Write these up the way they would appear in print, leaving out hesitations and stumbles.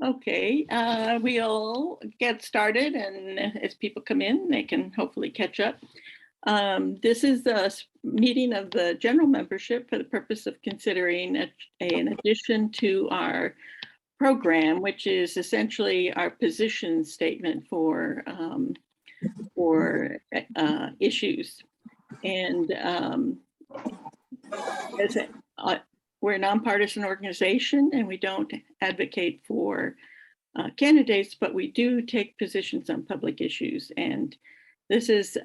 Okay, we'll get started, and as people come in, they can hopefully catch up. This is the meeting of the general membership for the purpose of considering an addition to our program, which is essentially our position statement for issues. And we're a nonpartisan organization, and we don't advocate for candidates, but we do take positions on public issues. And this is,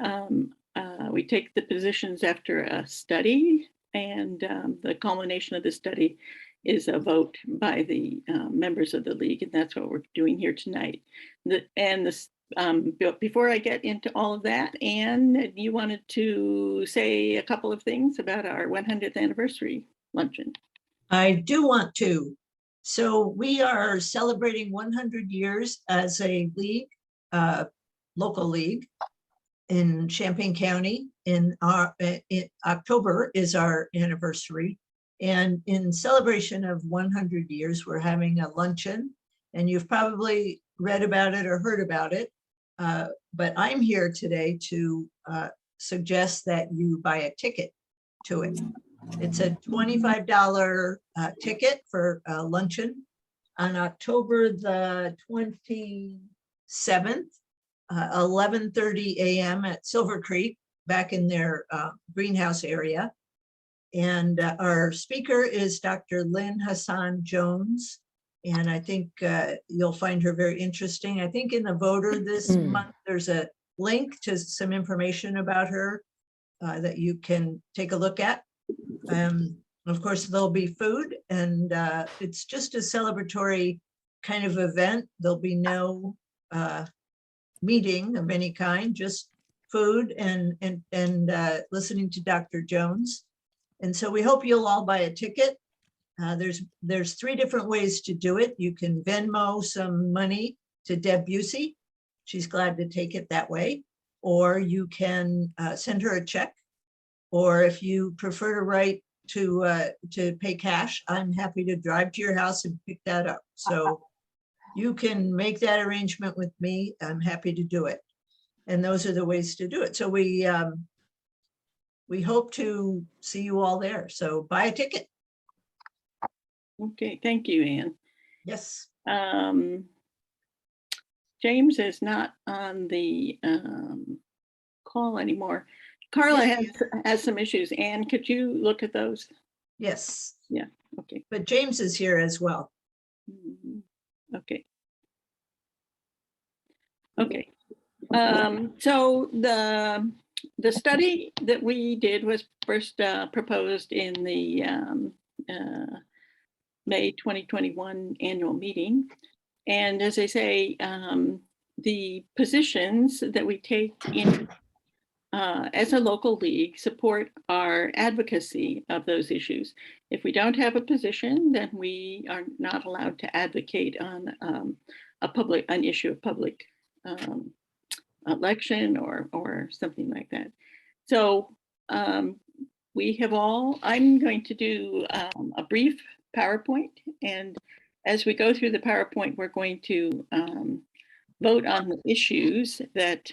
we take the positions after a study, and the culmination of the study is a vote by the members of the league, and that's what we're doing here tonight. Before I get into all of that, Anne, you wanted to say a couple of things about our 100th anniversary luncheon. I do want to. So we are celebrating 100 years as a league, local league in Champaign County. In October is our anniversary. And in celebration of 100 years, we're having a luncheon, and you've probably read about it or heard about it. But I'm here today to suggest that you buy a ticket to it. It's a $25 ticket for luncheon on October the 27th, 11:30 a.m. at Silver Creek, back in their greenhouse area. And our speaker is Dr. Lynn Hassan Jones. And I think you'll find her very interesting. I think in the voter this month, there's a link to some information about her that you can take a look at. Of course, there'll be food, and it's just a celebratory kind of event. There'll be no meeting of any kind, just food and listening to Dr. Jones. And so we hope you'll all buy a ticket. There's 3 different ways to do it. You can Venmo some money to Deb Busey. She's glad to take it that way. Or you can send her a check. Or if you prefer to write to pay cash, I'm happy to drive to your house and pick that up. So you can make that arrangement with me. I'm happy to do it. And those are the ways to do it. So we hope to see you all there. So buy a ticket. Okay, thank you, Anne. Yes. James is not on the call anymore. Carla has some issues. Anne, could you look at those? Yes. Yeah, okay. But James is here as well. Okay. Okay. So the study that we did was first proposed in the May 2021 annual meeting. And as I say, the positions that we take in as a local league support our advocacy of those issues. If we don't have a position, then we are not allowed to advocate on an issue of public election or something like that. So we have I'm going to do a brief PowerPoint, and as we go through the PowerPoint, we're going to vote on the issues that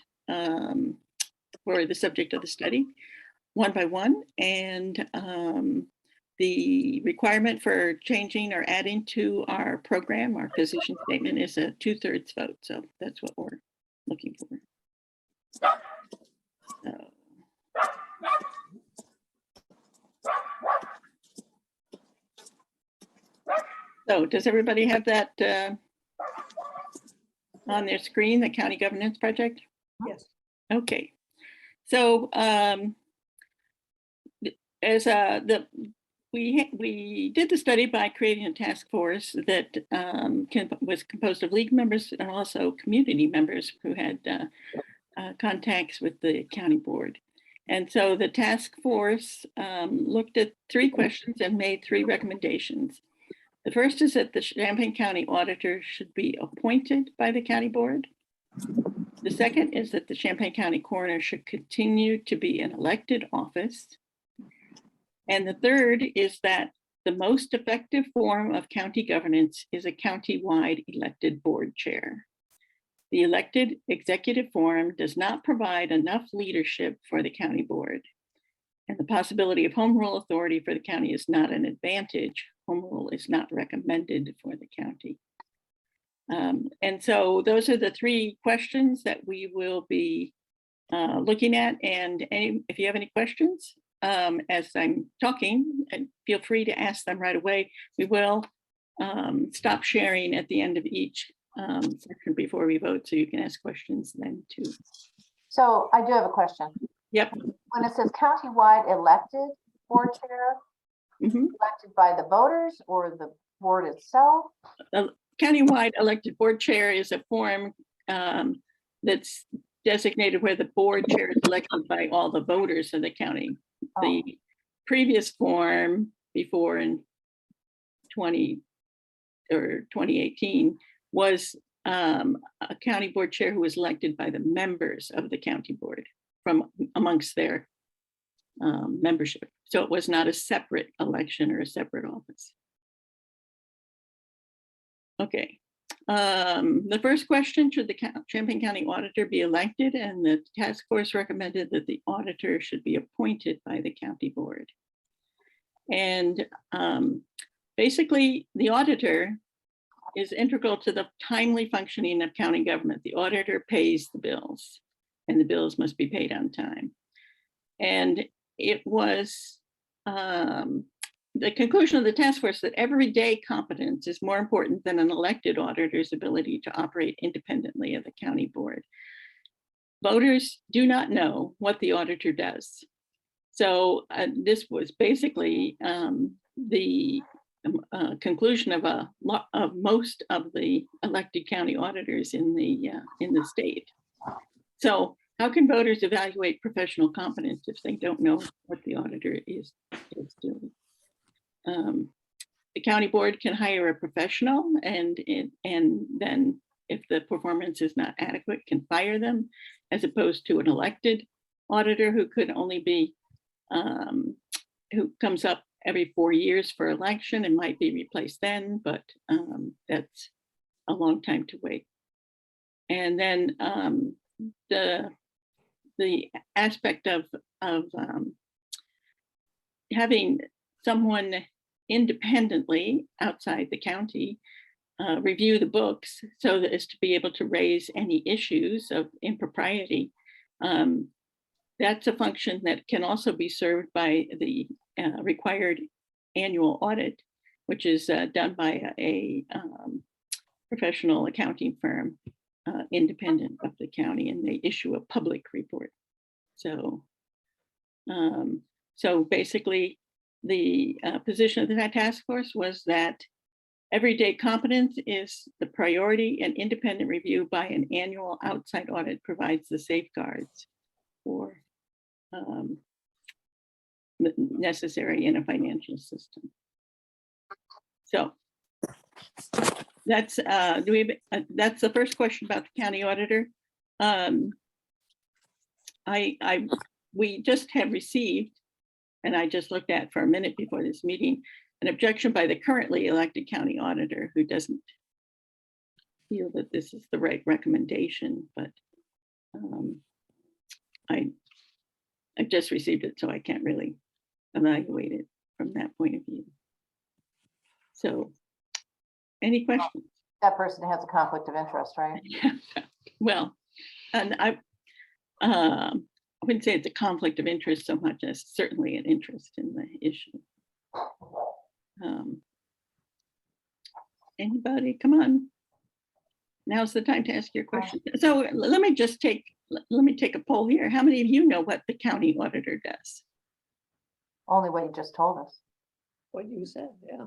were the subject of the study, one by one, and the requirement for changing or adding to our program, our position statement, is a 2/3 vote. So that's what we're looking for. So does everybody have that on their screen, the County Governance Project? Yes. Okay. So we did the study by creating a task force that was composed of league members and also community members who had contacts with the county board. And so the task force looked at 3 questions and made 3 recommendations. The first is that the Champaign County auditor should be appointed by the county board. The second is that the Champaign County coroner should continue to be an elected office. And the third is that The most effective form of county governance is a county-wide elected board chair. The elected executive form does not provide enough leadership for the county board, and the possibility of home rule authority for the county is not an advantage. Home rule is not recommended for the county. And so those are the three questions that we will be looking at. And if you have any questions as I'm talking, and feel free to ask them right away. We will stop sharing at the end of each section before we vote, so you can ask questions then too. So I do have a question. Yep. When it says countywide elected board chair, elected by the voters or the board itself? The countywide elected board chair is a form that's designated where the board chair is elected by all the voters of the county. Oh. The previous form before in 2018 was a county board chair who was elected by the members of the county board from amongst their membership. So it was not a separate election or a separate office. Okay. The first question, should the Champaign County auditor be elected? And the task force recommended that the auditor should be appointed by the county board. And basically, the auditor is integral to the timely functioning of county government. The auditor pays the bills, and the bills must be paid on time. And it was the conclusion of the task force that everyday competence is more important than an elected auditor's ability to operate independently of the county board. Voters do not know what the auditor does. So this was basically the conclusion of most of the elected county auditors in the state. So how can voters evaluate professional competence if they don't know what the auditor is doing? The county board can hire a professional, and then if the performance is not adequate, can fire them, as opposed to an elected auditor who could only be who comes up every 4 years for election and might be replaced then, but that's a long time to wait. And then the aspect of having someone independently outside the county review the books so that as to be able to raise any issues of impropriety. That's a function that can also be served by the required annual audit, which is done by a professional accounting firm independent of the county, and they issue a public report. So, so basically, the position of the task force was that everyday competence is the priority, and independent review by an annual outside audit provides the safeguards for necessary in a financial system. So that's that's the first question about the county auditor. We just have received, and I just looked at for a minute before this meeting, an objection by the currently elected county auditor who doesn't feel that this is the right recommendation, but I just received it, so I can't really evaluate it from that point of view. So, any questions? That person has a conflict of interest, right? Well, and I wouldn't say it's a conflict of interest so much as certainly an interest in the issue. Anybody, come on. Now's the time to ask your question. So let me take a poll here. How many of you know what the county auditor does? Only what you just told us. What you said, yeah.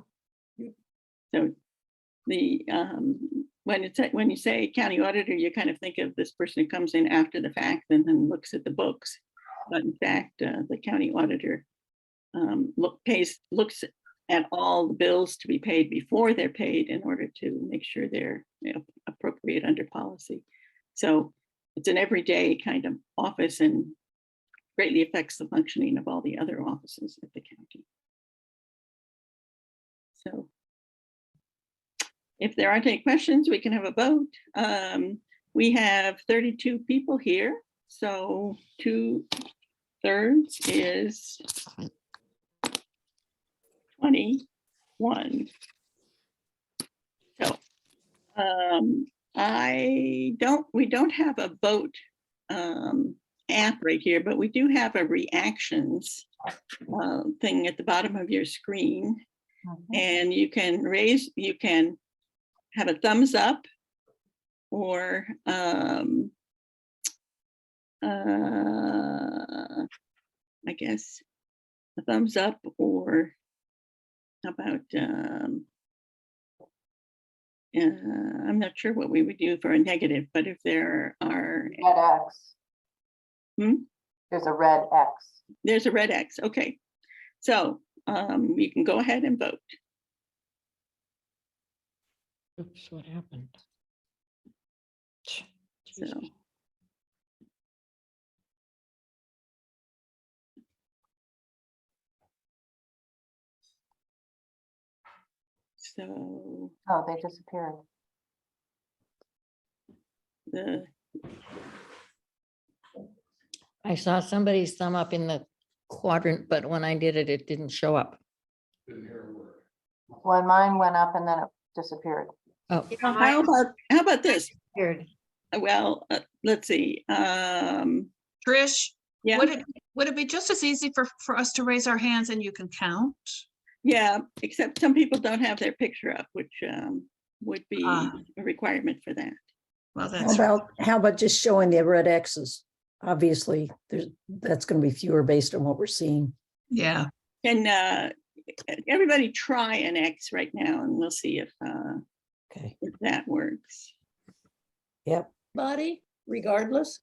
So the when you say county auditor, you kind of think of this person who comes in after the fact and then looks at the books. But in fact, the county auditor looks at all the bills to be paid before they're paid in order to make sure they're appropriate under policy. So it's an everyday kind of office and greatly affects the functioning of all the other offices at the county. So if there aren't any questions, we can have a vote. We have 32 people here, so 2/3 is 21. So we don't have a vote app right here, but we do have a reactions thing at the bottom of your screen. And you can have a thumbs up, or I guess a thumbs up, or how about I'm not sure what we would do for a negative, but if there are Red X. Hmm? There's a red X. There's a red X. Okay, so you can go ahead and vote. Oops, what happened? So Jesus. so Oh, they disappeared. the I saw somebody's thumb up in the quadrant, but when I did it, it didn't show up. When mine went up and then it disappeared. Oh, how about this? weird. Well, let's see. Trish, Yeah, would it be just as easy for us to raise our hands and you can count? yeah. Except some people don't have their picture up, which would be Ah. a requirement for that. Well, How that's, how about just showing the red X's? Obviously, that's going to be fewer based on what we're seeing. yeah. Can everybody try an X right now, and we'll see if Okay. that works. Yep. Body, regardless.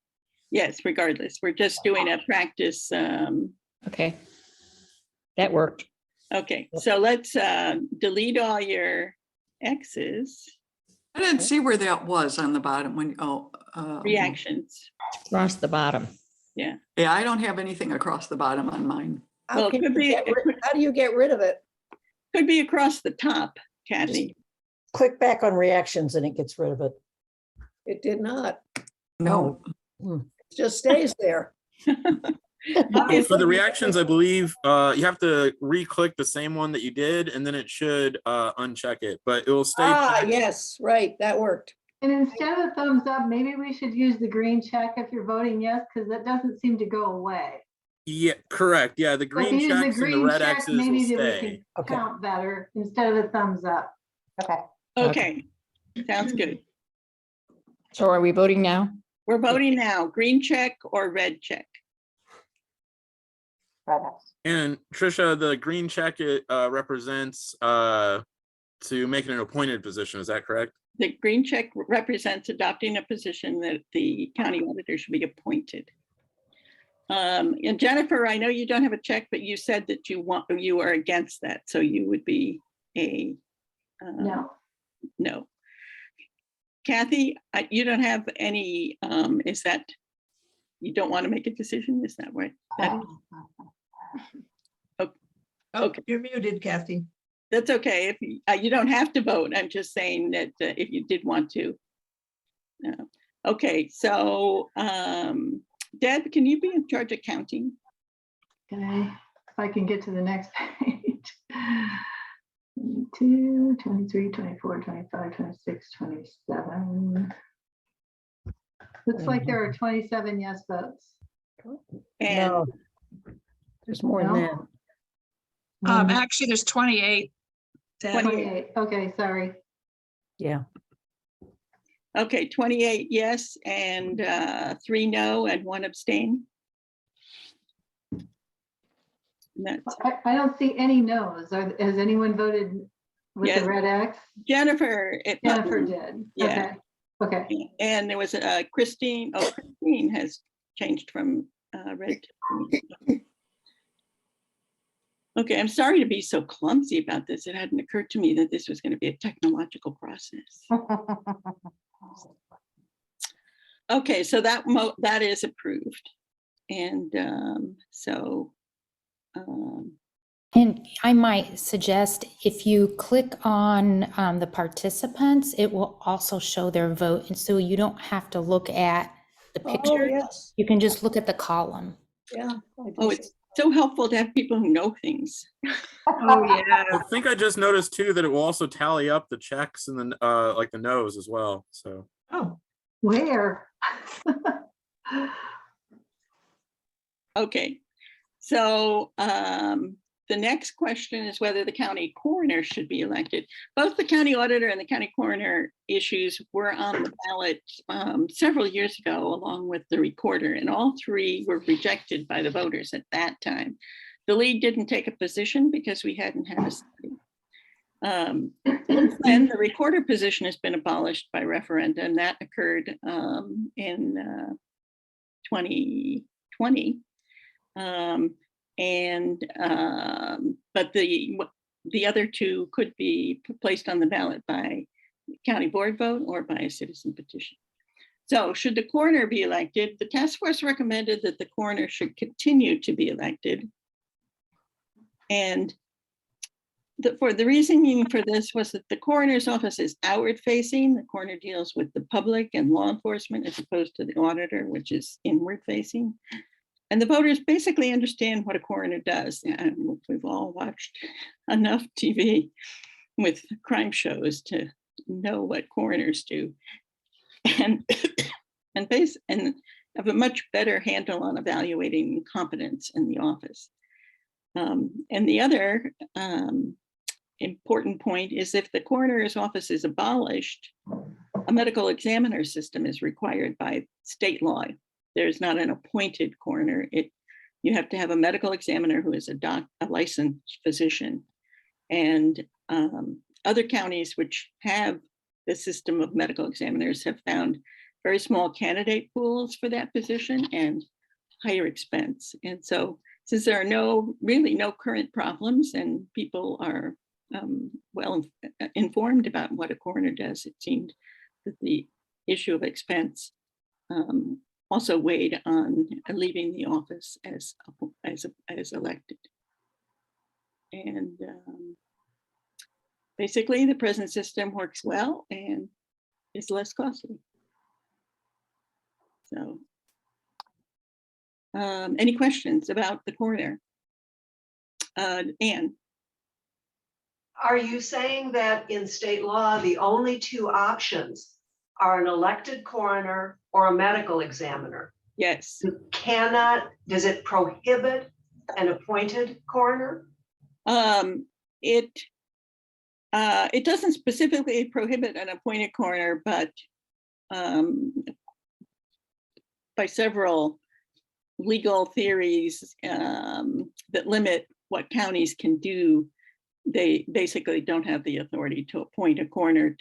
Yes, regardless, we're just doing a practice. Okay. That worked. Okay, so let's delete all your X's, I didn't see where that was on the bottom when, reactions. Across the bottom. yeah, I don't have anything across the bottom on mine. Well, it could be, How do you get rid of it? could be across the top, Kathy. Click back on reactions and it gets rid of it. It did not. No, Hmm. It just stays there. Okay, For the reactions, I believe you have to re-click the same one that you did, and then it should uncheck it, but it will stay. Ah, yes, right, that worked. And instead of thumbs up, maybe we should use the green check if you're voting yes, because that doesn't seem to go away. Yeah, correct. Yeah, the So if green you use checks and the green red check, X's will maybe that we stay. can Okay. count better instead of a thumbs up. Okay. okay, sounds good. So are we voting now? We're voting now, green check or red check. Red X. And Trisha, the green check it represents to make it an appointed position. Is that correct? The green check represents adopting a position that the county auditor should be appointed. And Jennifer, I know you don't have a check, but you said that you are against that, so you would be a No. no. Kathy, you don't have any, is that, you don't want to make a decision? Is that right? That is- Oh, Okay. you're muted, Kathy. That's okay. If you don't have to vote, I'm just saying that if you did want to. Okay, so Deb, can you be in charge of counting? Okay, if I can get to the next page. 22, 23, 24, 25, 26, 27. Looks like there are 27 yes votes. And No. There's more than No? that. Actually, there's 28. Deb. 28, okay, sorry. Yeah. okay, 28 yes, and 3 no, and 1 abstain. And that's I don't see any no's. Has anyone voted with Yes. the red X? Jennifer. Jennifer did. Yeah. Okay. Okay. And there was Christine. Oh, Christine has changed from red to green. Okay, I'm sorry to be so clumsy about this. It hadn't occurred to me that this was going to be a technological process. Okay, so that is approved. And so And I might suggest if you click on the participants, it will also show their vote. And so you don't have to look at the Oh, picture. yes, You can just look at the column. yeah. I Oh, do it's so helpful to have people who know things. Oh, yeah. I think I just noticed too that it will also tally up the checks and then like the no's as well. So Oh, Where? Okay, so the next question is whether the county coroner should be elected. Both the county auditor and the county coroner issues were on the ballot several years ago, along with the recorder, and all three were rejected by the voters at that time. The league didn't take a position because we hadn't had a study. Since then, the recorder position has been abolished by referendum. That occurred in 2020. But the other two could be placed on the ballot by county board vote or by a citizen petition. So should the coroner be elected? The task force recommended that the coroner should continue to be elected. And for the reasoning for this was that the coroner's office is outward facing. The coroner deals with the public and law enforcement as opposed to the auditor, which is inward facing. And the voters basically understand what a coroner does. And we've all watched enough TV with crime shows to know what coroners do, and have a much better handle on evaluating competence in the office. And the other important point is if the coroner's office is abolished, a medical examiner system is required by state law. There's not an appointed coroner. You have to have a medical examiner who is a licensed physician. And other counties which have the system of medical examiners have found very small candidate pools for that position and higher expense. And so since there are really no current problems and people are well informed about what a coroner does, it seemed that the issue of expense also weighed on leaving the office as elected. And basically the present system works well and is less costly. So any questions about the coroner? Anne? Are you saying that in state law, the only two options are an elected coroner or a medical examiner? Yes. You cannot, does it prohibit an appointed coroner? It doesn't specifically prohibit an appointed coroner, but by several legal theories that limit what counties can do, they basically don't have the authority to appoint a coroner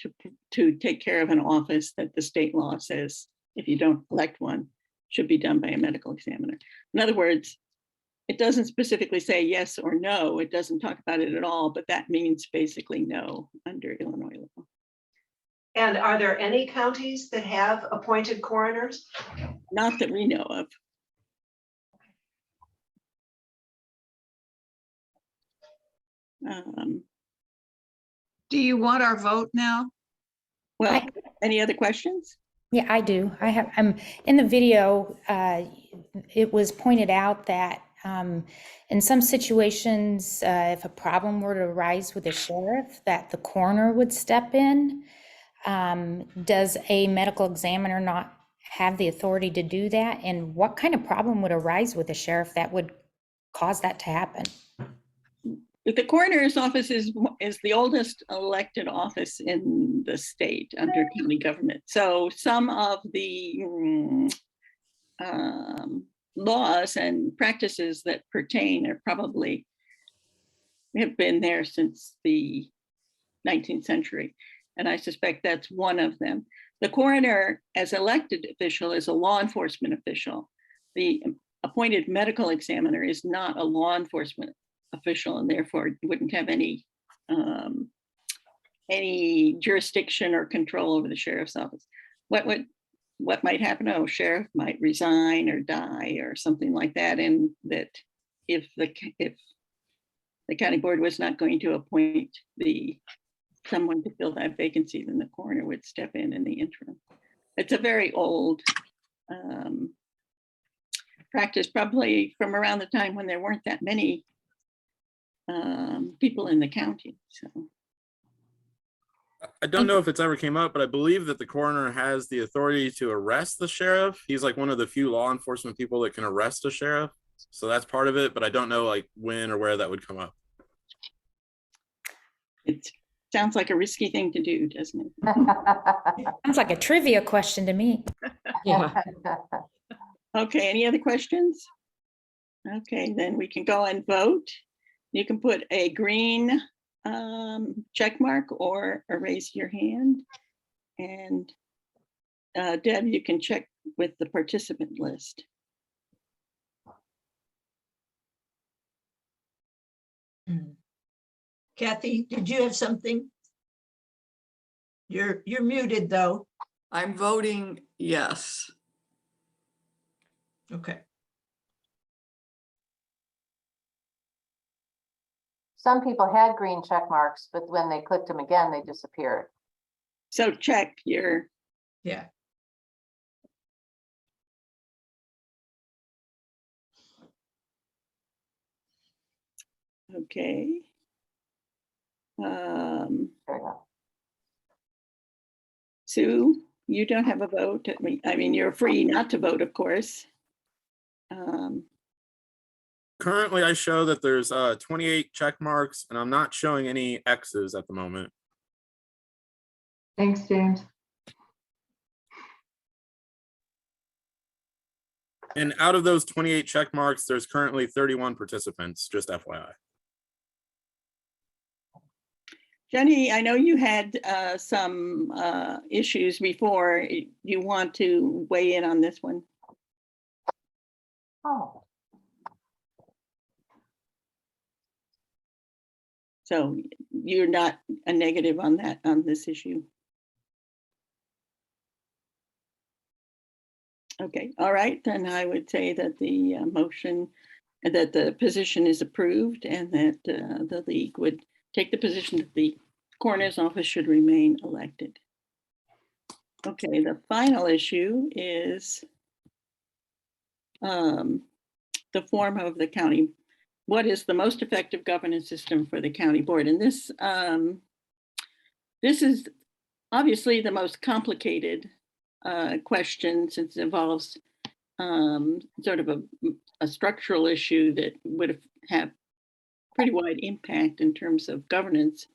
to take care of an office that the state law says, if you don't elect one, should be done by a medical examiner. In other words, it doesn't specifically say yes or no. It doesn't talk about it at all, but that means basically no under Illinois law. And are there any counties that have appointed coroners? Not that we know of. Do you want our vote now? Well, any other questions? Yeah, I do. I have, in the video, it was pointed out that in some situations, if a problem were to arise with a sheriff, that the coroner would step in. Does a medical examiner not have the authority to do that? And what kind of problem would arise with a sheriff that would cause that to happen? The coroner's office is the oldest elected office in the state under county government. So some of the laws and practices that pertain are probably have been there since the 19th century. And I suspect that's one of them. The coroner, as elected official, is a law enforcement official. The appointed medical examiner is not a law enforcement official and therefore wouldn't have any jurisdiction or control over the sheriff's office. What might happen? Oh, sheriff might resign or die or something like that, and that if the county board was not going to appoint someone to fill that vacancy, then the coroner would step in the interim. It's a very old practice, probably from around the time when there weren't that many people in the county. So I don't know if it's ever came up, but I believe that the coroner has the authority to arrest the sheriff. He's like one of the few law enforcement people that can arrest a sheriff. So that's part of it, but I don't know like when or where that would come up. it sounds like a risky thing to do, doesn't it? Sounds like a trivia question to me. Yeah. Okay, any other questions? Okay, then we can go and vote. You can put a green check mark or raise your hand. And Deb, you can check with the participant list. Kathy, did you have something? You're muted though. I'm voting yes. Okay. Some people had green check marks, but when they clicked them again, they disappeared. So check your, Yeah. okay. There we go. Sue, you don't have a vote. I mean, you're free not to vote, of course. Currently, I show that there's 28 check marks, and I'm not showing any X's at the moment. Thanks, James. And out of those 28 check marks, there's currently 31 participants, just FYI. Jenny, I know you had some issues before. You want to weigh in on this one? Oh, So you're not a negative on that, on this issue? Okay, all right, then I would say that the motion, that the position is approved and that the league would take the position that the coroner's office should remain elected. Okay, the final issue is the form of the county. What is the most effective governance system for the county board? And this is obviously the most complicated question, since it involves sort of a structural issue that would have pretty wide impact in terms of governance.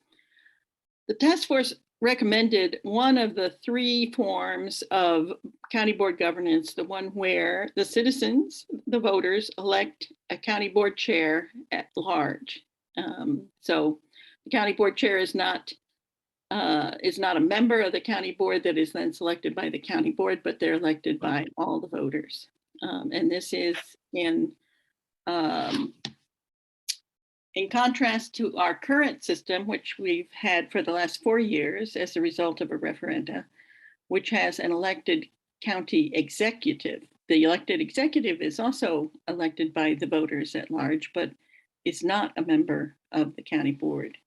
The task force recommended one of the three forms of county board governance, the one where the citizens, the voters, elect a county board chair at large. So the county board chair is not a member of the county board that is then selected by the county board, but they're elected by all the voters. And this is in contrast to our current system, which we've had for the last 4 years as a result of a referenda, which has an elected county executive. The elected executive is also elected by the voters at large, but is not a member of the county board.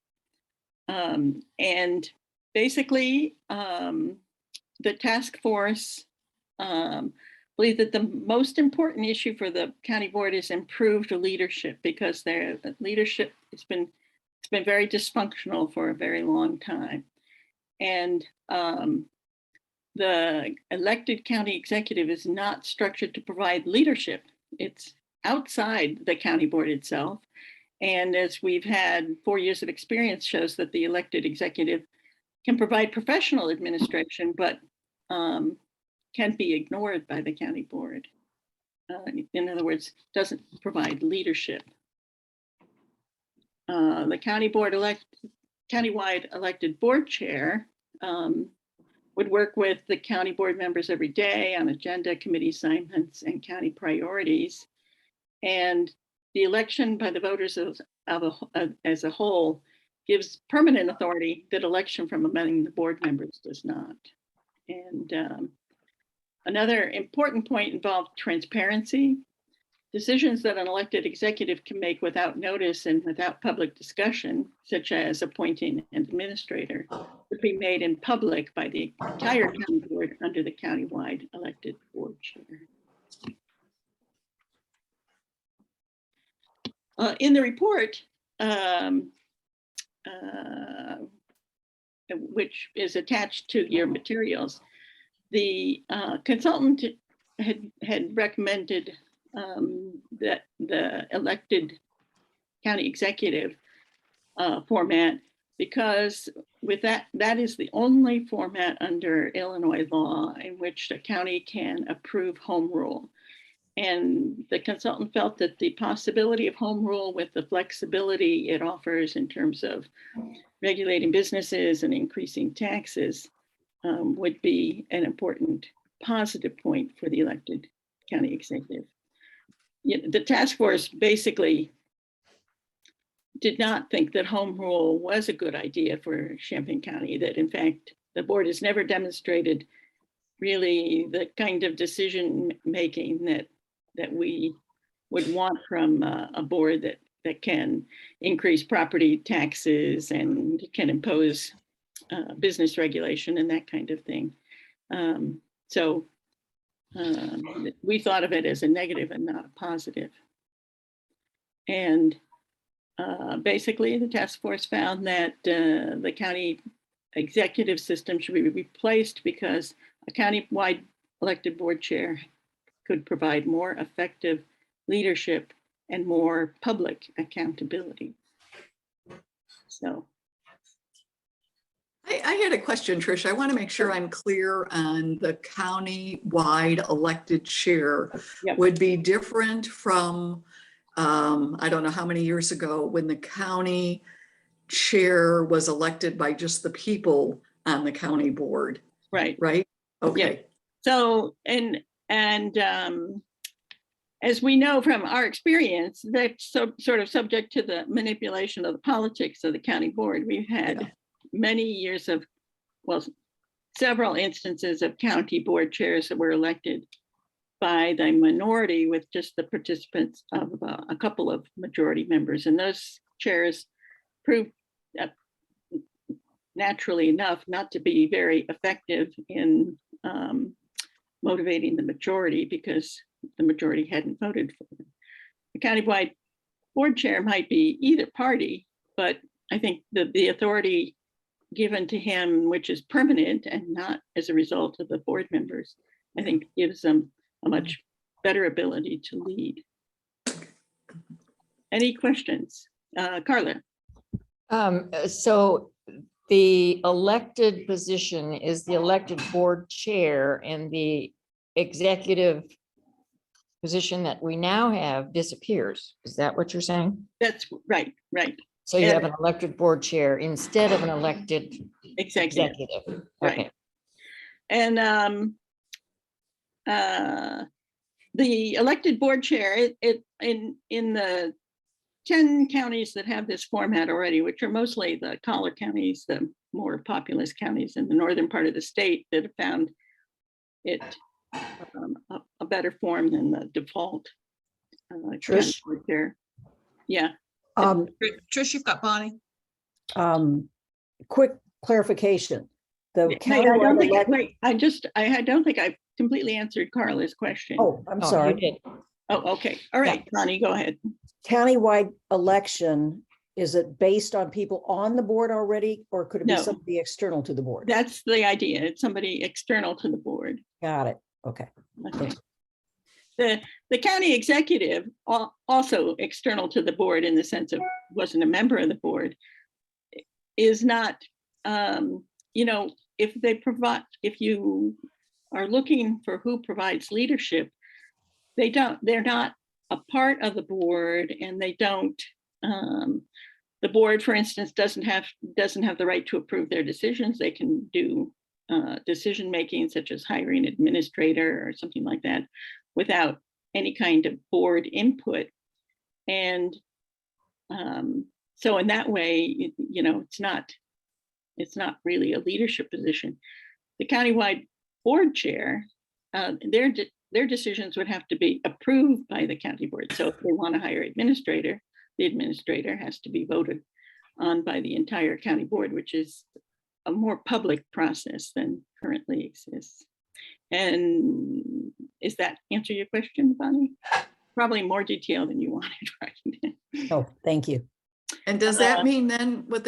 And basically, the task force believe that the most important issue for the county board is improved leadership, because their leadership has been very dysfunctional for a very long time. And the elected county executive is not structured to provide leadership. It's outside the county board itself. And as we've had 4 years of experience shows that the elected executive can provide professional administration, but can be ignored by the county board. In other words, doesn't provide leadership. The countywide elected board chair would work with the county board members every day on agenda, committee assignments, and county priorities. And the election by the voters as a whole gives permanent authority that election from among the board members does not. And another important point involved transparency. decisions that an elected executive can make without notice and without public discussion, such as appointing an administrator, would be made in public by the entire county board under the countywide elected board chair. In the report, which is attached to your materials, the consultant had recommended that the elected county executive format, because with that is the only format under Illinois law in which the county can approve home rule. And the consultant felt that the possibility of home rule with the flexibility it offers in terms of regulating businesses and increasing taxes would be an important positive point for the elected county executive. The task force basically did not think that home rule was a good idea for Champaign County, that in fact, the board has never demonstrated really the kind of decision making that we would want from a board that can increase property taxes and can impose business regulation and that kind of thing. So we thought of it as a negative and not a positive. And basically the task force found that the county executive system should be replaced because a county-wide elected board chair could provide more effective leadership and more public accountability. So. I had a question, Trish. I want to make sure I'm clear on the county-wide elected chair. Yep. Would be different from, I don't know how many years ago, when the county chair was elected by just the people on the county board. Right. Right? Okay. Yeah. So, and as we know from our experience, that's sort of subject to the manipulation of the politics of the county board. We've had many years of, well, several instances of county board chairs that were elected by the minority with just the participants of a couple of majority members. And those chairs proved naturally enough not to be very effective in motivating the majority because the majority hadn't voted for them. The countywide board chair might be either party, but I think the authority given to him, which is permanent and not as a result of the board members, I think gives them a much better ability to lead. Any questions? Carla? So the elected position is the elected board chair, and the executive position that we now have disappears. Is that what you're saying? That's right, right. So you have an elected board chair instead of an elected executive. Right. Okay. And the elected board chair, in the 10 counties that have this format already, which are mostly the collar counties, the more populous counties in the northern part of the state that have found it a better form than the default Trish? board chair. Yeah. Trish, you've got Bonnie. Quick clarification. The Wait, county. I don't think I completely answered Carla's question. Oh, I'm Oh, you sorry. did. Oh, okay. All right, Connie, go ahead. Countywide election, is it based on people on the board already, or could it be No. somebody external to the board? That's the idea. It's somebody external to the board. Got it. Okay. Okay. The county executive, also external to the board in the sense of wasn't a member of the board, is not, if you are looking for who provides leadership, they're not a part of the board, and they don't, the board, for instance, doesn't have the right to approve their decisions. They can do decision making, such as hiring an administrator or something like that, without any kind of board input. And so in that way, it's not really a leadership position. The countywide board chair, their decisions would have to be approved by the county board. So if they want to hire administrator, the administrator has to be voted on by the entire county board, which is a more public process than currently exists. And is that answer your question, Bonnie? Probably more detail than you wanted, right? Oh, thank you. And does that mean then with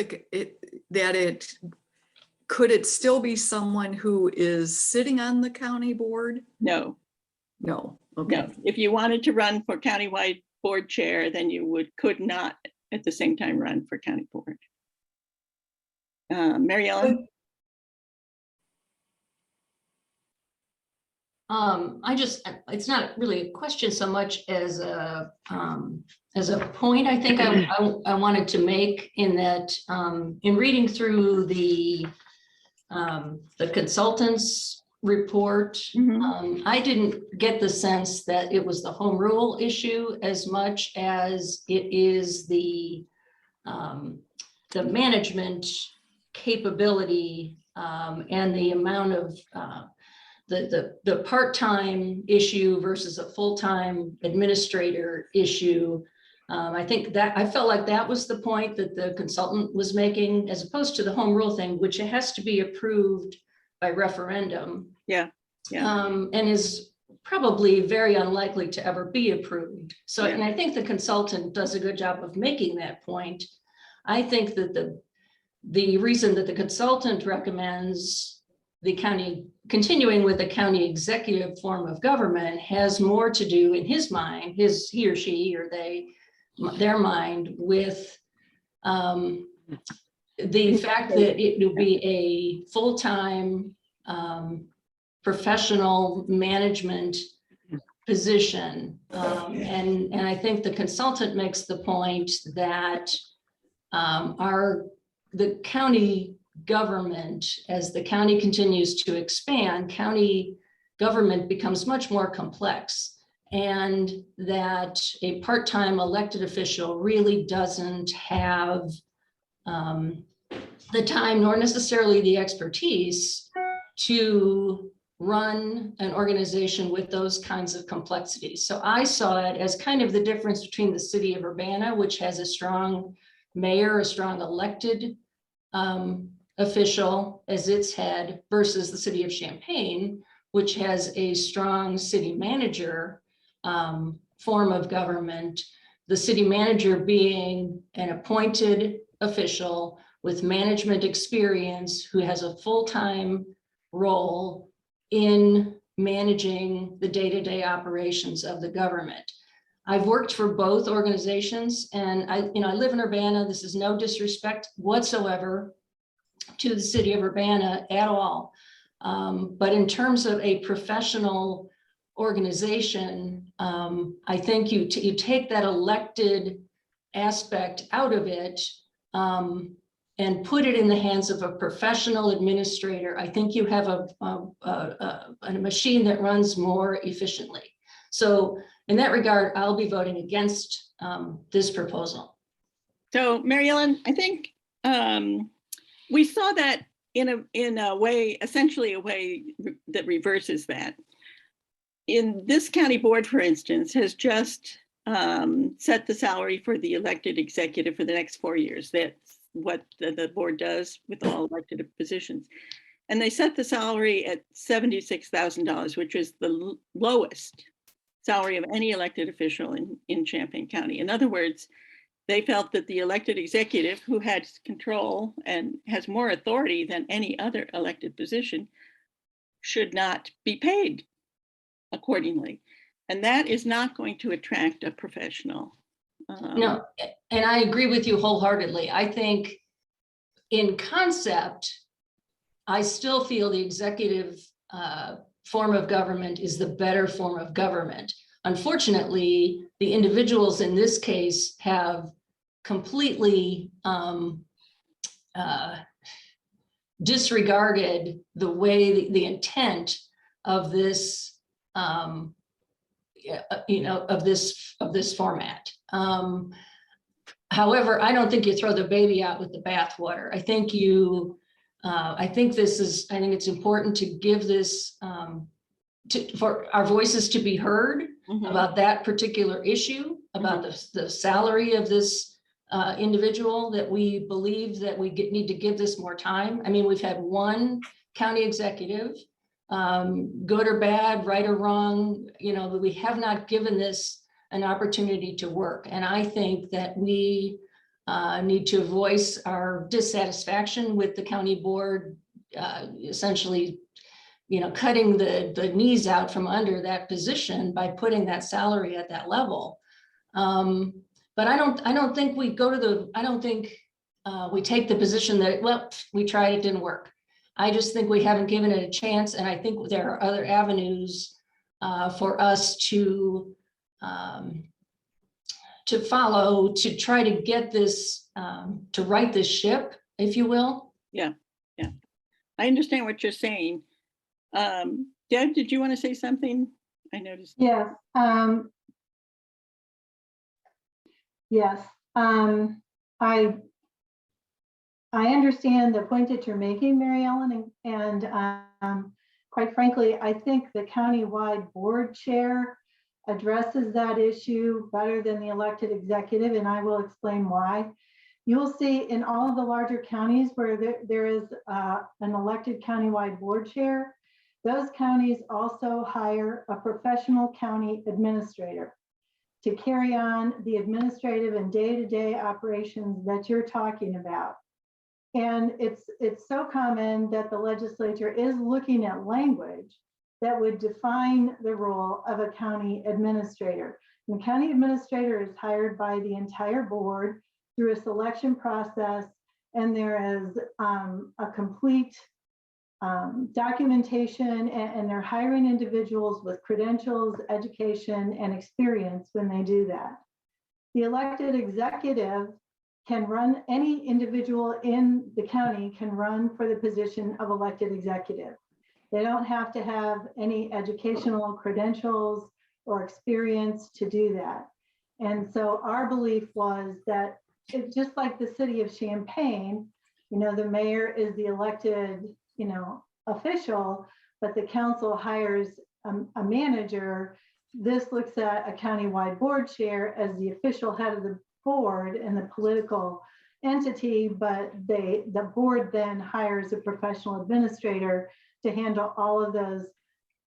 could it still be someone who is sitting on the county board? No, No. Okay. no. If you wanted to run for countywide board chair, then you could not at the same time run for county board. Mary Ellen? It's not really a question so much as a point I think I wanted to make, in that in reading through the consultant's report, I didn't get the sense that it was the home rule issue as much as it is the management capability and the amount of the part-time issue versus a full-time administrator issue. I think that I felt like that was the point that the consultant was making, as opposed to the home rule thing, which it has to be approved by referendum. Yeah. And is probably very unlikely to ever be approved. So, and I think the consultant does a good job of making that point. I think that the reason that the consultant recommends the county continuing with the county executive form of government has more to do, in his mind, he or she or their mind, with the fact that it will be a full-time professional management position. And I think the consultant makes the point that the county government, as the county continues to expand, county government becomes much more complex, and that a part-time elected official really doesn't have the time nor necessarily the expertise to run an organization with those kinds of complexities. So I saw it as kind of the difference between the city of Urbana, which has a strong mayor, a strong elected official as its head, versus the city of Champaign, which has a strong city manager form of government, the city manager being an appointed official with management experience who has a full-time role in managing the day-to-day operations of the government. I've worked for both organizations, and I live in Urbana. This is no disrespect whatsoever to the city of Urbana at all. But in terms of a professional organization, I think you take that elected aspect out of it and put it in the hands of a professional administrator. I think you have a machine that runs more efficiently. So in that regard, I'll be voting against this proposal. So Mary Ellen, I think we saw that in a way, essentially a way that reverses that. In this county board, for instance, has just set the salary for the elected executive for the next 4 years. That's what the board does with all elected positions. And they set the salary at $76,000, which is the lowest salary of any elected official in Champaign County. In other words, they felt that the elected executive, who had control and has more authority than any other elected position, should not be paid accordingly. And that is not going to attract a professional. No, and I agree with you wholeheartedly. I think in concept, I still feel the executive form of government is the better form of government. Unfortunately, the individuals in this case have completely disregarded the way the intent of this, of this format. However, I don't think you throw the baby out with the bathwater. I think I think it's important to give this for our voices to be heard Mhm. about that particular issue, about the salary of this individual, that we believe that we need to give this more time. I mean, we've had one county executive, good or bad, right or wrong, you know, that we have not given this an opportunity to work. And I think that we need to voice our dissatisfaction with the county board, essentially, you know, cutting the knees out from under that position by putting that salary at that level. But I don't think we go to I don't think we take the position that, well, we tried, it didn't work. I just think we haven't given it a chance. And I think there are other avenues for us to follow, to try to get this, to right this ship, if you will. Yeah, yeah. I understand what you're saying. Deb, did you want to say something? I noticed. Yes. Yes. I understand the point that you're making, Mary Ellen, and quite frankly, I think the countywide board chair addresses that issue better than the elected executive, and I will explain why. You'll see in all of the larger counties where there is an elected countywide board chair, those counties also hire a professional county administrator to carry on the administrative and day-to-day operations that you're talking about. And it's so common that the legislature is looking at language that would define the role of a county administrator. And the county administrator is hired by the entire board through a selection process, and there is a complete documentation, and they're hiring individuals with credentials, education, and experience when they do that. The elected executive can run, any individual in the county can run for the position of elected executive. They don't have to have any educational credentials or experience to do that. And so our belief was that it's just like the city of Champaign, you know, the mayor is the elected, you know, official, but the council hires a manager. This looks at a countywide board chair as the official head of the board and the political entity, but the board then hires a professional administrator to handle all of those.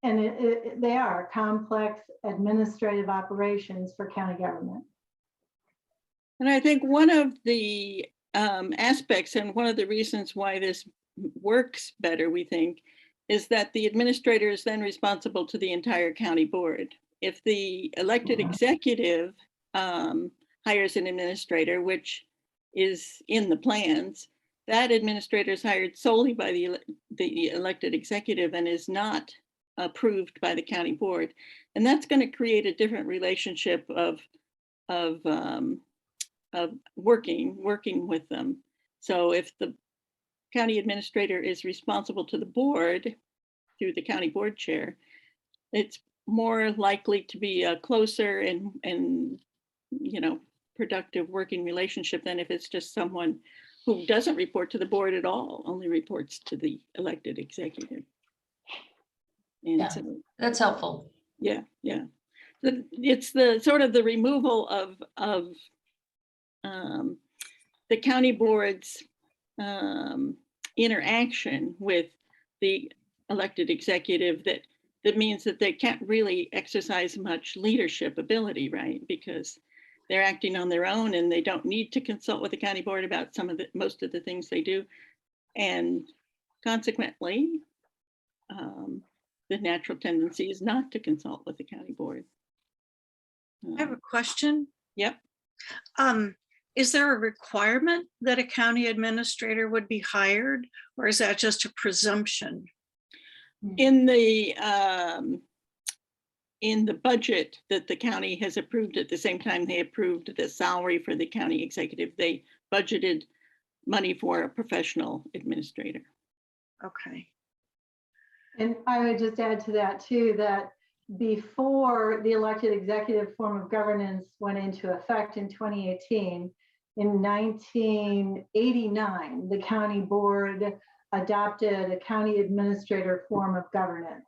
And they are complex administrative operations for county government. And I think one of the aspects and one of the reasons why this works better, we think, is that the administrator is then responsible to the entire county board. If the elected executive hires an administrator, which is in the plans, that administrator is hired solely by the elected executive and is not approved by the county board. And that's going to create a different relationship of working with them. So if the county administrator is responsible to the board through the county board chair, it's more likely to be a closer and you know, productive working relationship than if it's just someone who doesn't report to the board at all, only reports to the elected executive. And Yeah, so, that's helpful. yeah, yeah. It's the sort of the removal of the county board's interaction with the elected executive that means that they can't really exercise much leadership ability, right? Because they're acting on their own and they don't need to consult with the county board about most of the things they do. And consequently, the natural tendency is not to consult with the county board. I have a question. Yep. Is there a requirement that a county administrator would be hired, or is that just a presumption? In the budget that the county has approved, at the same time they approved the salary for the county executive, they budgeted money for a professional administrator. Okay. And I would just add to that too, that before the elected executive form of governance went into effect in 2018, in 1989, the county board adopted a county administrator form of governance.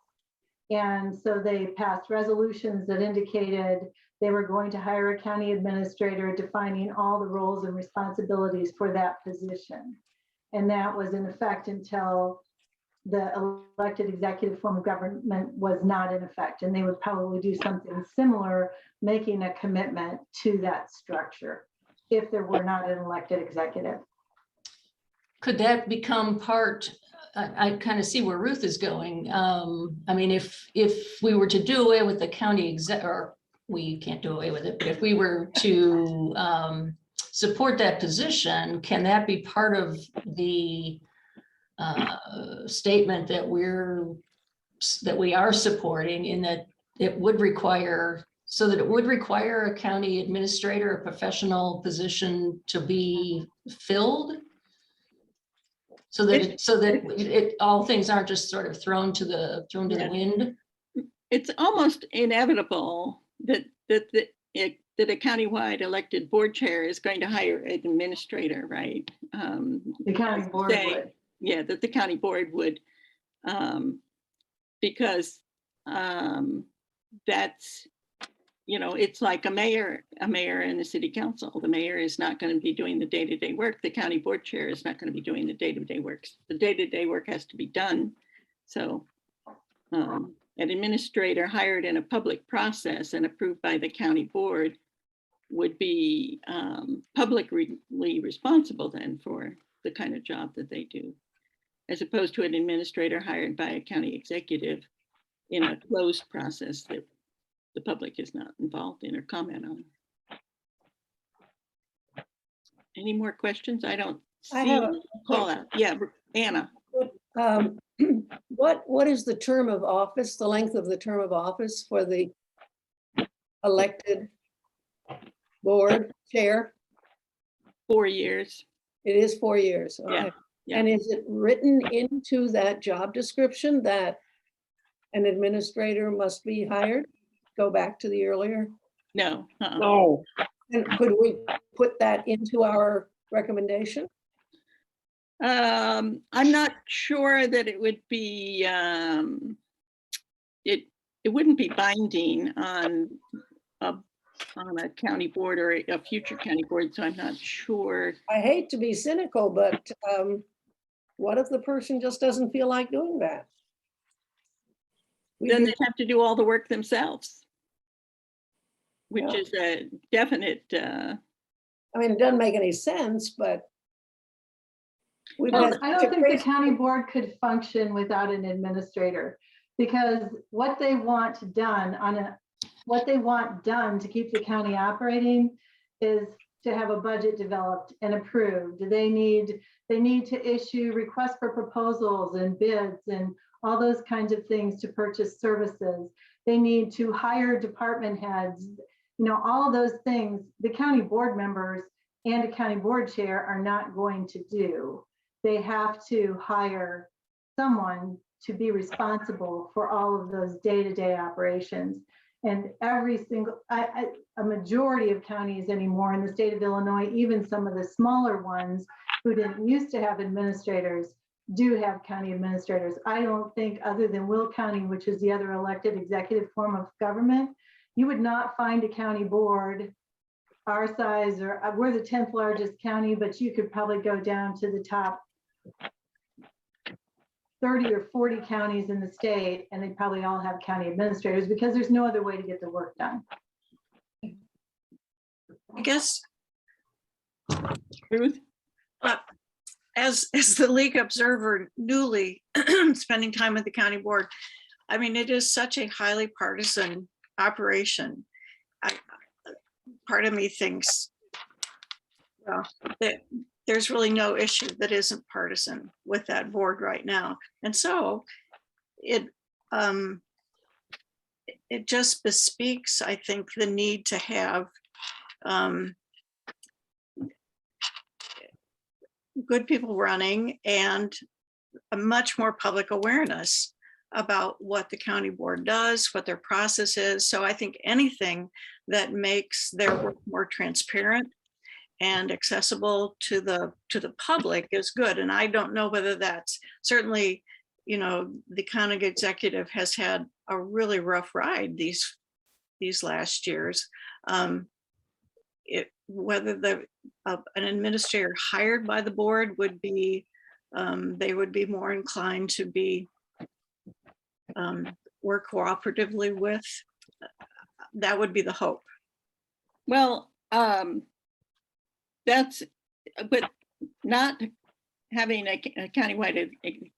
And so they passed resolutions that indicated they were going to hire a county administrator defining all the roles and responsibilities for that position. And that was in effect until the elected executive form of government was not in effect. And they would probably do something similar, making a commitment to that structure if there were not an elected executive. Could that become part, I kind of see where Ruth is going. I mean, if we were to do away with the county exec, or we can't do away with it, but if we were to support that position, can that be part of the statement that we are supporting, in that it would require, so that it would require a county administrator, a professional position to be filled? So that all things aren't just sort of thrown to the wind? It's almost inevitable that a countywide elected board chair is going to hire an administrator, right? The county board would. Yeah, that the county board would, because that's, it's like a mayor and a city council. The mayor is not going to be doing the day-to-day work. The county board chair is not going to be doing the day-to-day work. The day-to-day work has to be done. So an administrator hired in a public process and approved by the county board would be publicly responsible then for the kind of job that they do, as opposed to an administrator hired by a county executive in a closed process that the public is not involved in or comment on. Any more questions? I don't see a call out. Yeah, Anna. What is the term of office, the length of the term of office for the elected board chair? 4 years. It is 4 years. Okay. Yeah. And is it written into that job description that an administrator must be hired? Go back to the earlier? No. No. And could we put that into our recommendation? I'm not sure that it would be, it wouldn't be binding on a county board or a future county board, so I'm not sure. I hate to be cynical, but what if the person just doesn't feel like doing that? Then they have to do all the work themselves, which is a definite. I mean, it doesn't make any sense, but. Well, I don't think the county board could function without an administrator, because what they want done to keep the county operating is to have a budget developed and approved. They need to issue requests for proposals and bids and all those kinds of things to purchase services. They need to hire department heads, all of those things the county board members and a county board chair are not going to do. They have to hire someone to be responsible for all of those day-to-day operations. And every single, a majority of counties anymore in the state of Illinois, even some of the smaller ones who didn't used to have administrators, do have county administrators. I don't think, other than Will County, which is the other elected executive form of government, you would not find a county board our size, or we're the 10th largest county, but you could probably go down to the top 30 or 40 counties in the state, and they probably all have county administrators, because there's no other way to get the work done. I guess, Ruth? As the league observer newly spending time with the county board, I mean, it is such a highly partisan operation. Part of me thinks, well, that there's really no issue that isn't partisan with that board right now. And so it just bespeaks, I think, the need to have good people running and a much more public awareness about what the county board does, what their process is. So I think anything that makes their work more transparent and accessible to the public is good. And I don't know whether that's certainly, the county executive has had a really rough ride these last years. Whether an administrator hired by the board would be, they would be more inclined to be work cooperatively with, that would be the hope. Well, that's, but not having a countywide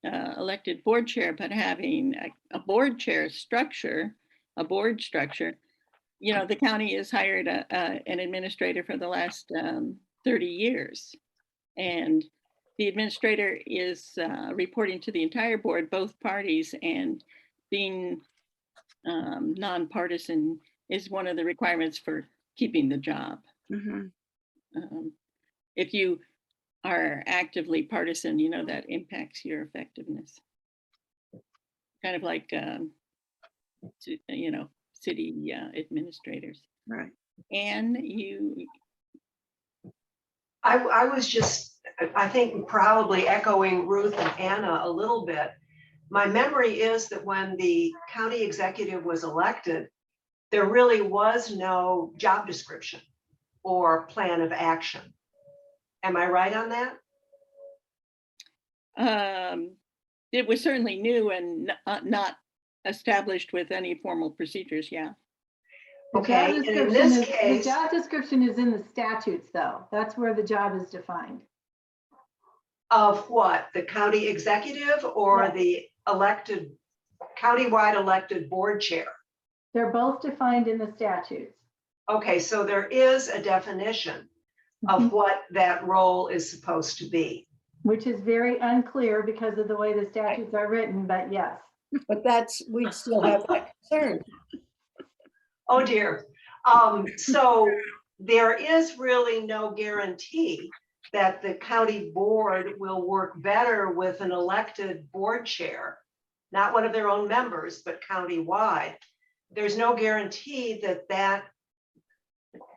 elected board chair, but having a board chair structure, a board structure. You know, the county has hired an administrator for the last 30 years. And the administrator is reporting to the entire board, both parties, and being nonpartisan is one of the requirements for keeping the job. If you are actively partisan, you know, that impacts your effectiveness. Kind of like, you know, city administrators. Right. And you. I was just, I think probably echoing Ruth and Anna a little bit. My memory is that when the county executive was elected, there really was no job description or plan of action. Am I right on that? It was certainly new and not established with any formal procedures, yeah. Okay, and in this case, the job description is in the statutes, though. That's where the job is defined. Of what? The county executive or Yes. the elected, countywide elected board chair? They're both defined in the statutes. Okay, so there is a definition of what that role is supposed to be. Which is very unclear because of the way the statutes are written, but yes. But that's, we still have that concern. Oh dear. So there is really no guarantee that the county board will work better with an elected board chair, not one of their own members, but countywide. There's no guarantee that that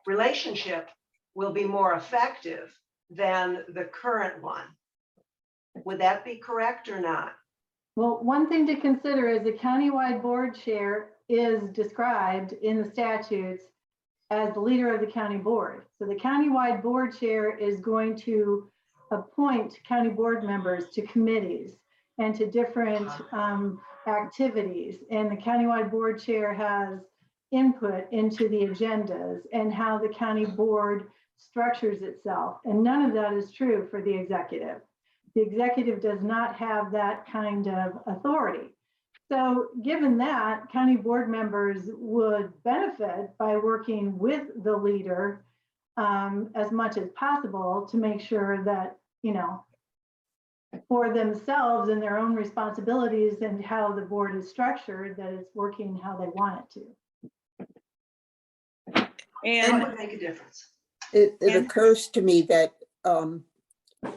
relationship will be more effective than the current one. Would that be correct or not? Well, one thing to consider is the countywide board chair is described in the statutes as the leader of the county board. So the countywide board chair is going to appoint county board members to committees and to different activities. And the countywide board chair has input into the agendas and how the county board structures itself. And none of that is true for the executive. The executive does not have that kind of authority. So given that, county board members would benefit by working with the leader as much as possible to make sure that, you know, for themselves and their own responsibilities and how the board is structured, that it's working how they want it to. And that would make a difference. It occurs to me that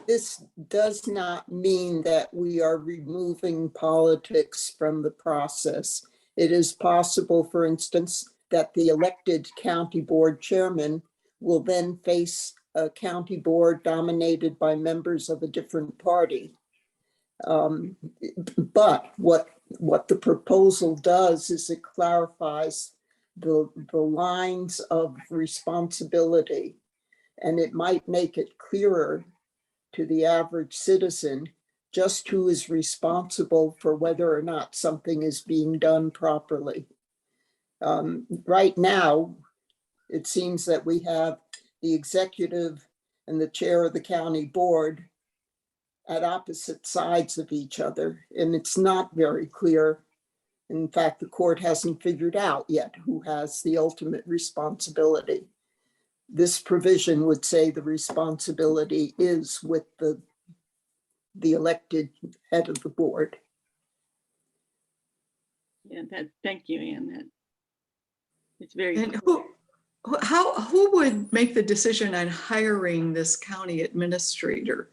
this does not mean that we are removing politics from the process. It is possible, for instance, that the elected county board chairman will then face a county board dominated by members of a different party. But what the proposal does is it clarifies the lines of responsibility, and it might make it clearer to the average citizen just who is responsible for whether or not something is being done properly. Right now, it seems that we have the executive and the chair of the county board at opposite sides of each other, and it's not very clear. In fact, the court hasn't figured out yet who has the ultimate responsibility. This provision would say the responsibility is with the elected head of the board. Yeah, thank you, Ann. That it's very. And who would make the decision on hiring this county administrator?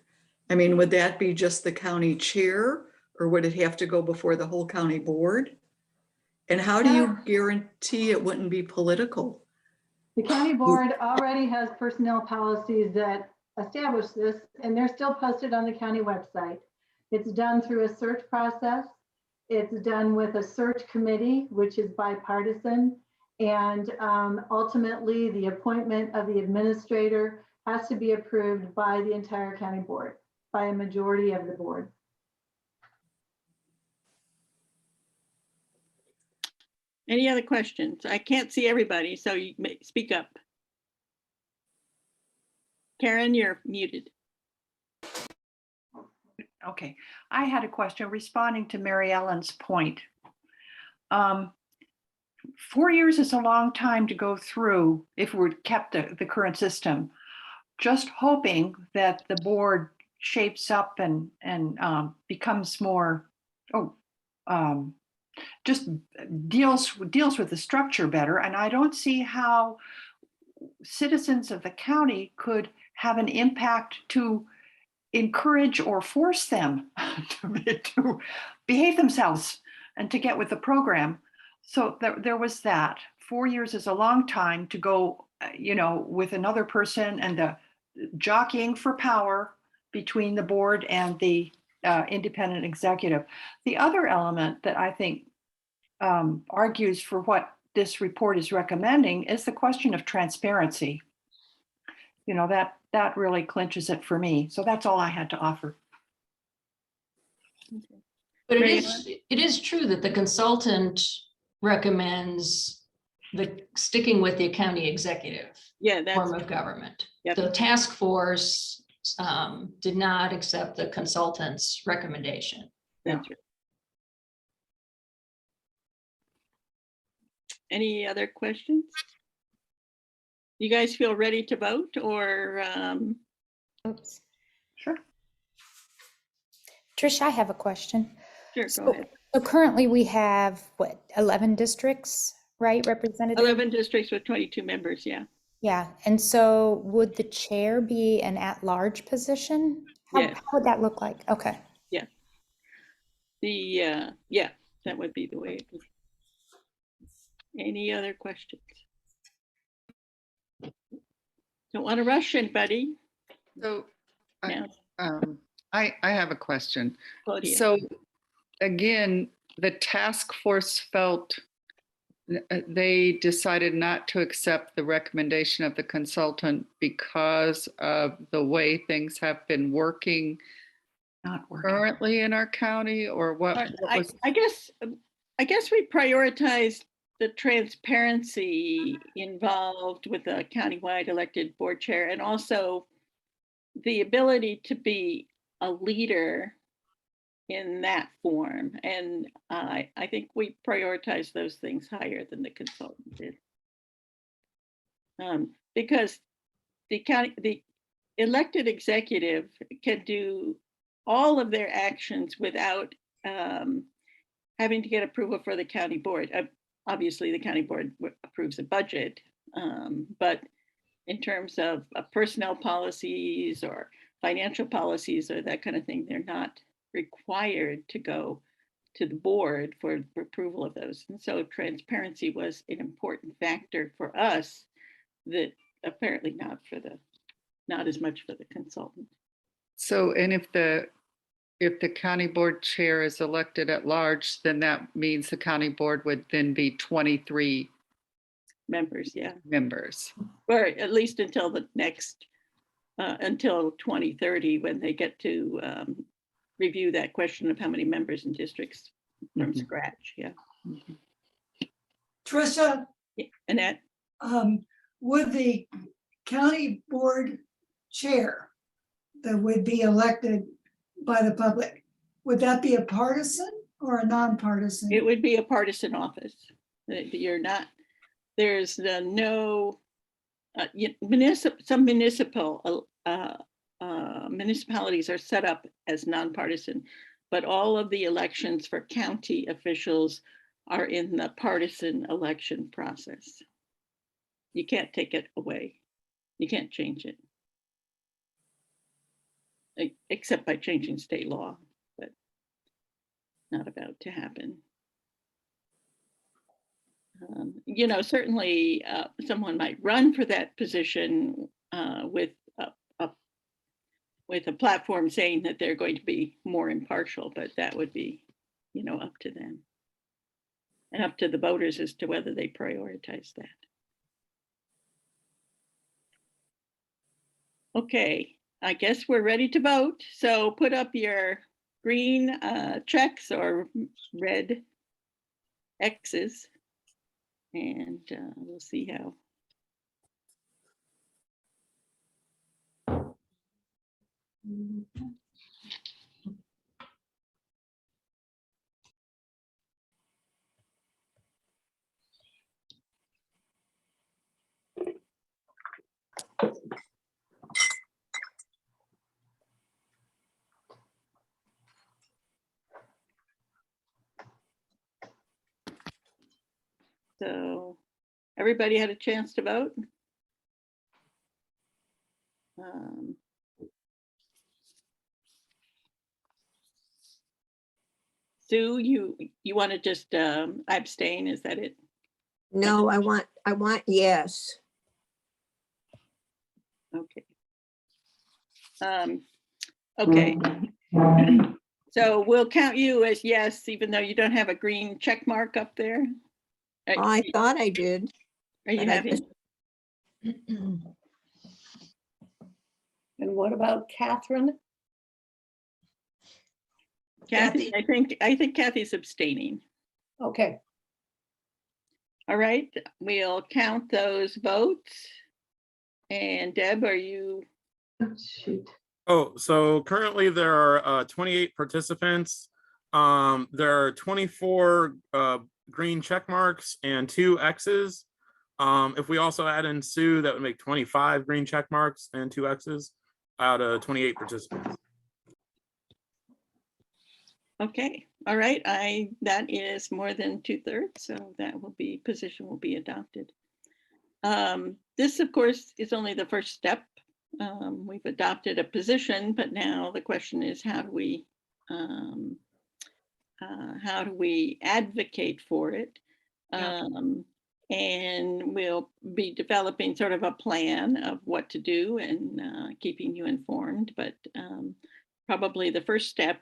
I mean, would that be just the county chair, or would it have to go before the whole county board? And how do you guarantee it wouldn't be political? The county board already has personnel policies that establish this, and they're still posted on the county website. It's done through a search process. It's done with a search committee, which is bipartisan. And ultimately, the appointment of the administrator has to be approved by the entire county board, by a majority of the board. Any other questions? I can't see everybody, so you may speak up. Karen, you're muted. Okay, I had a question responding to Mary Ellen's point. 4 years is a long time to go through if we kept the current system. Just hoping that the board shapes up and becomes more, just deals with the structure better. And I don't see how citizens of the county could have an impact to encourage or force them to behave themselves and to get with the program. So there was that. 4 years is a long time to go, with another person, and the jockeying for power between the board and the independent executive. The other element that I think argues for what this report is recommending is the question of transparency. That really clinches it for me. So that's all I had to offer. But it is true that the consultant recommends sticking with the county executive form of government. Yep. The task force did not accept the consultant's recommendation. That's right. Any other questions? You guys feel ready to vote, or? Oops. Sure. Trish, I have a question. Sure, go ahead. So currently we have, 11 districts, right, representative? 11 districts with 22 members, yeah. Yeah, and so would the chair be an at-large position? How would that look like? Okay. Yeah. That would be the way it would. Any other questions? Don't want to rush anybody. So No. I have a question. Claudia. So again, the task force felt they decided not to accept the recommendation of the consultant because of the way things have been working currently in our county, or what was? I guess we prioritized the transparency involved with a countywide elected board chair, and also the ability to be a leader in that form. And I think we prioritize those things higher than the consultant did. Because the elected executive can do all of their actions without having to get approval for the county board. Obviously, the county board approves a budget, but in terms of personnel policies or financial policies or that kind of thing, they're not required to go to the board for approval of those. And so transparency was an important factor for us, that apparently not as much for the consultant. So, and if the county board chair is elected at large, then that means the county board would then be 23 members, members. Or at least until the next, until 2030, when they get to review that question of how many members in districts from scratch, Trissa? Annette? Would the county board chair that would be elected by the public, would that be a partisan or a nonpartisan? It would be a partisan office. You're not, there's no, some municipalities are set up as nonpartisan, but all of the elections for county officials are in the partisan election process. You can't take it away. You can't change it. Except by changing state law, but not about to happen. Certainly someone might run for that position with a platform saying that they're going to be more impartial, but that would be you know, up to them. And up to the voters as to whether they prioritize that. Okay, I guess we're ready to vote. So put up your green checks or red X's, and we'll see how. So everybody had a chance to vote. Sue, you want to just abstain? Is that it? No, I want yes. Okay. Okay. So we'll count you as yes, even though you don't have a green check mark up there. I thought I did. Are you having? And what about Catherine? Kathy, I think Kathy's abstaining. Okay. All right, we'll count those votes. And Deb, are you? Oh, shoot. Oh, so currently there are 28 participants. There are 24 green check marks and 2 X's. If we also add in Sue, that would make 25 green check marks and 2 X's out of 28 participants. Okay, all right, that is more than 2/3, so that position will be adopted. This, of course, is only the first step. We've adopted a position, but now the question is how do we advocate for it? And we'll be developing sort of a plan of what to do and keeping you informed, but probably the first step,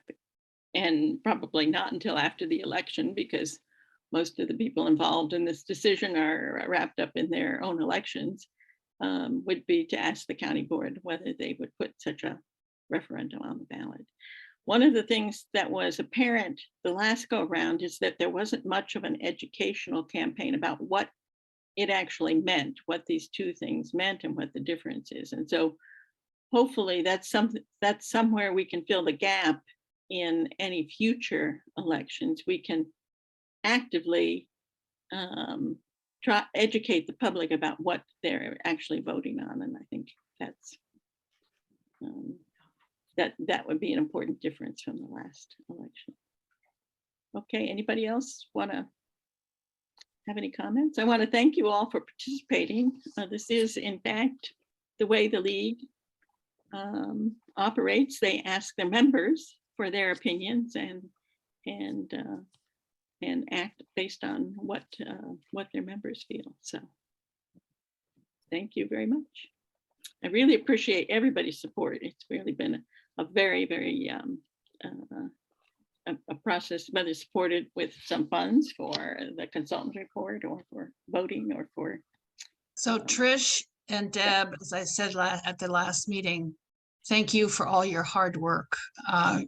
and probably not until after the election, because most of the people involved in this decision are wrapped up in their own elections, would be to ask the county board whether they would put such a referendum on the ballot. One of the things that was apparent the last go around is that there wasn't much of an educational campaign about what it actually meant, what these two things meant and what the difference is. And so hopefully that's somewhere we can fill the gap in any future elections. We can actively try educate the public about what they're actually voting on, and I think that's that would be an important difference from the last election. Okay, anybody else want to have any comments? I want to thank you all for participating. This is, in fact, the way the league operates. They ask their members for their opinions and act based on what their members feel. So thank you very much. I really appreciate everybody's support. It's really been a very, very a process, whether supported with some funds for the consultant report or for voting or for. So Trish and Deb, as I said at the last meeting, thank you for all your hard work.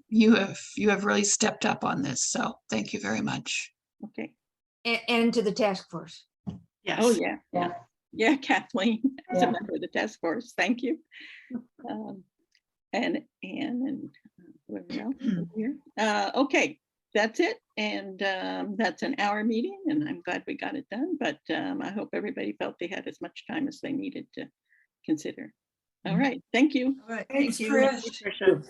You have really stepped up on this. So thank you very much. Okay. And to the task force. Yes. Oh yeah, Kathleen, as a member of the task force. Thank you. And whoever else is here. Okay, that's it. And that's an hour meeting, and I'm glad we got it done. But I hope everybody felt they had as much time as they needed to consider. All right, thank you. All right, Thanks, thank you. Trish.